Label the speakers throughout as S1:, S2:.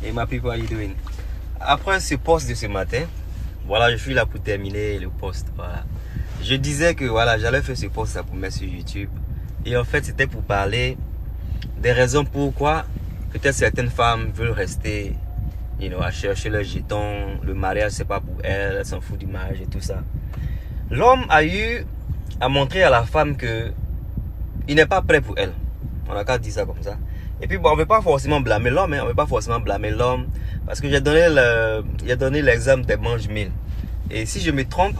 S1: Et my people, how you doing? Après ce post de ce matin, voilà, je suis là pour terminer le post. Voilà. Je disais que voilà, j'allais faire ce post pour mettre sur YouTube. Et en fait, c'était pour parler des raisons pourquoi peut-être certaines femmes veulent rester, à chercher leur jeton. Le mariage, c'est pas pour elle s'en fout du mariage et tout ça. L'homme a eu à montrer à la femme que il n'est pas prêt pour elle. On a qu'à dire ça comme ça. Et puis, bon, on ne veut pas forcément blâmer l'homme, on ne veut pas forcément blâmer l'homme, parce que j'ai donné l'exemple des mange-mille. Et si je me trompe,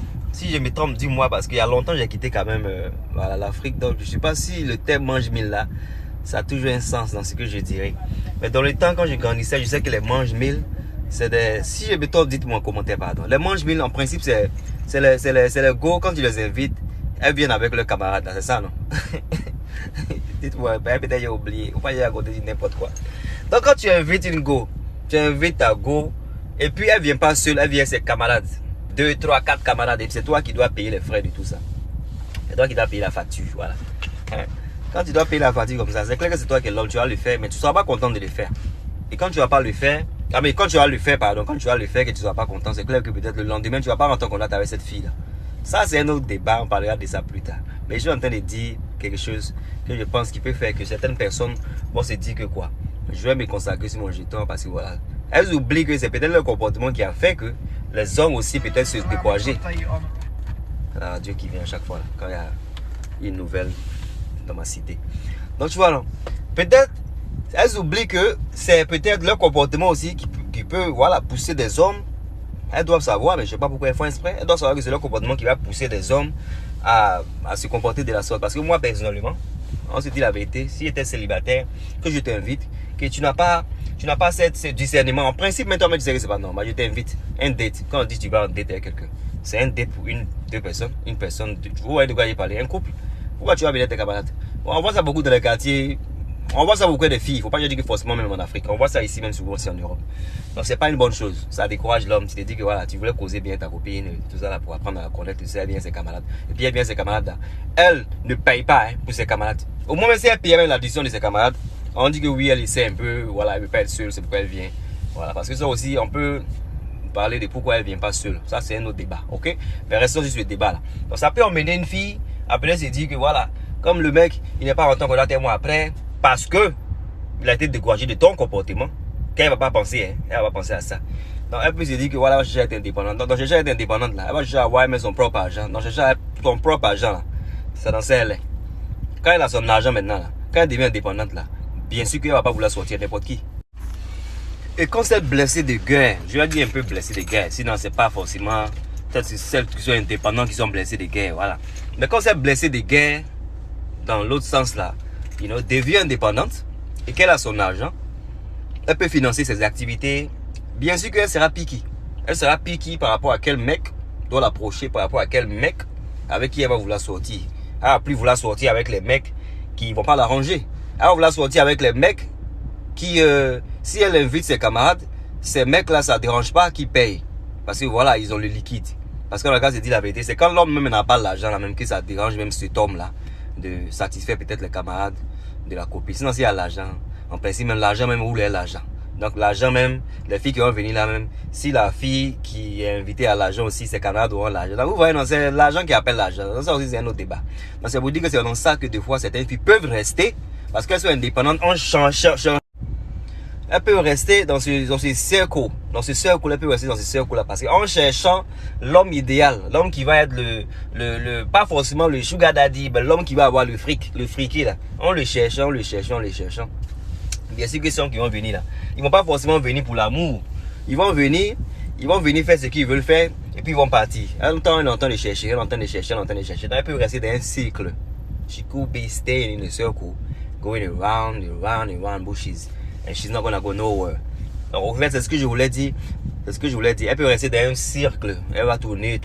S1: dis-moi, parce qu'il y a longtemps, j'ai quitté quand même l'Afrique, donc je ne sais pas si le terme mange-mille là, ça a toujours un sens dans ce que je dirais. Mais dans le temps, quand je grandissais, je sais que les mange-mille, c'est des... Si je me trompe, dites-moi en commentaire, pardon. Les mange-mille, en principe, c'est les go, quand tu les invites, elles viennent avec leurs camarades, c'est ça, non? Dites-moi, peut-être j'ai oublié, ou pas j'ai raconté n'importe quoi. Donc quand tu invites une go, tu invites ta go, et puis elle vient pas seule, elle vient avec ses camarades. 2, 3, 4 camarades, et c'est toi qui dois payer les frais de tout ça. C'est toi qui dois payer la facture, voilà. Quand tu dois payer la facture comme ça, c'est clair que c'est toi qui es l'homme, tu vas le faire, mais tu ne seras pas content de le faire. Et quand tu vas pas le faire, quand tu vas le faire, que tu ne seras pas content, c'est clair que peut-être le lendemain, tu ne vas pas rentrer en contact avec cette fille-là. Ça, c'est un autre débat, on parlera de ça plus tard. Mais je suis en train de dire quelque chose que je pense qui peut faire que certaines personnes vont se dire que quoi, je vais me consacrer sur mon jeton parce que voilà. Elles oublient que c'est peut-être le comportement qui a fait que les hommes aussi peut-être se décourager. La radio qui vient à chaque fois là, quand il y a une nouvelle dans ma cité. Donc tu vois, peut-être elles oublient que c'est peut-être leur comportement aussi qui peut voilà, pousser des hommes. Elles doivent savoir, mais je ne sais pas pourquoi elles font exprès. Elles doivent savoir que c'est leur comportement qui va pousser des hommes à se comporter de la sorte. Parce que moi, personnellement, on se dit la vérité, si j'étais célibataire, que je t'invite, que tu n'as pas ce discernement. En principe, maintenant, tu sais que c'est pas normal. Je t'invite, un date. Quand on dit que tu vas en date avec quelqu'un, c'est un date pour deux personnes. Une personne, vous voyez de quoi j'ai parlé, un couple. Pourquoi tu vas venir avec tes camarades? Bon, on voit ça beaucoup dans les quartiers. On voit ça beaucoup des filles. Il ne faut pas dire que forcément même en Afrique. On voit ça ici même souvent aussi en Europe. Donc c'est pas une bonne chose. Ça décourage l'homme. Tu te dis que voilà, tu voulais causer bien ta copine, tout ça là pour apprendre à la connaître, tu sais bien ses camarades. Et puis elle vient ses camarades là. Elle ne paye pas pour ses camarades. Au moins même si elle paye même l'addition de ses camarades, on dit que oui, elle essaie un peu, voilà, elle ne veut pas être seule, c'est pourquoi elle vient. Voilà, parce que ça aussi, on peut parler de pourquoi elle ne vient pas seule. Ça c'est un autre débat, ok? Mais restons sur ce débat là. Donc ça peut emmener une fille, après se dire que voilà, comme le mec, il n'est pas rentré en contact avec moi après, parce que il a été découragé de ton comportement, qu'elle ne va pas penser, elle va penser à ça. Donc elle peut se dire que voilà, je vais être indépendante. Donc je vais être indépendante là, elle va chercher à avoir son propre argent. Donc je cherche son propre argent là, c'est dans elle. Quand elle a son argent maintenant là, quand elle devient indépendante là, bien sûr qu'elle ne va pas vouloir sortir n'importe qui. Et quand c'est blessé de guerre, je vais dire un peu blessé de guerre, sinon c'est pas forcément, peut-être c'est celles qui sont indépendantes qui sont blessées de guerre, voilà. Mais quand c'est blessé de guerre, dans l'autre sens là, devient indépendante et qu'elle a son argent, elle peut financer ses activités. Bien sûr qu'elle sera picky. Elle sera picky par rapport à quel mec doit l'approcher, par rapport à quel mec avec qui elle va vouloir sortir. Elle va plus vouloir sortir avec les mecs qui ne vont pas l'arranger. Elle va vouloir sortir avec les mecs qui, si elle invite ses camarades, ces mecs-là, ça ne dérange pas qu'ils payent. Parce que voilà, ils ont le liquide. Parce que dans le cas, c'est dit la vérité, c'est quand l'homme même n'a pas l'argent, même que ça dérange même cet homme-là de satisfaire peut-être les camarades de la copine. Sinon, s'il y a l'argent, en principe, même l'argent même où est l'argent. Donc l'argent même, les filles qui vont venir là même, si la fille qui est invitée à l'argent aussi, ses camarades auront l'argent. Donc vous voyez, c'est l'argent qui appelle l'argent. Donc ça aussi c'est un autre débat. Donc c'est pour dire que c'est dans ça que des fois certaines filles peuvent rester, parce qu'elles sont indépendantes, en changeant. Elles peuvent rester dans ce cercle. Dans ce cercle, elles peuvent rester dans ce cercle-là. Parce qu'en cherchant l'homme idéal, l'homme qui va être pas forcément le sugar daddy, mais l'homme qui va avoir le friqué là. En le cherchant. Bien sûr que ceux qui vont venir là, ils vont pas forcément venir pour l'amour. Ils vont venir faire ce qu'ils veulent faire et puis ils vont partir. En même temps, on entend les chercher. Donc, elles peuvent rester dans un cycle. She could be staying in a circle, going around bushes. And she's not gonna go nowhere. Donc en fait, c'est ce que je voulais dire. Elle peut rester dans un cercle. Elle va tourner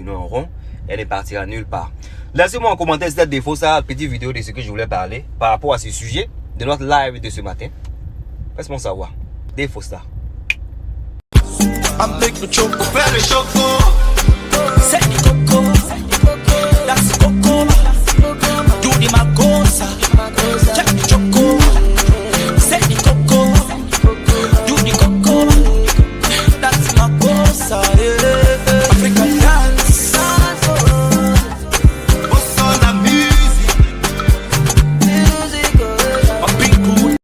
S1: en rond. Elle ne partira nulle part. Laissez-moi en commentaire si c'est des faux ça, petite vidéo de ce que je voulais parler par rapport à ce sujet de notre live de ce matin. Laisse-moi savoir. Des faux ça. I'm big for choco, very choco. Set the coco, that's coco. Do the magosa.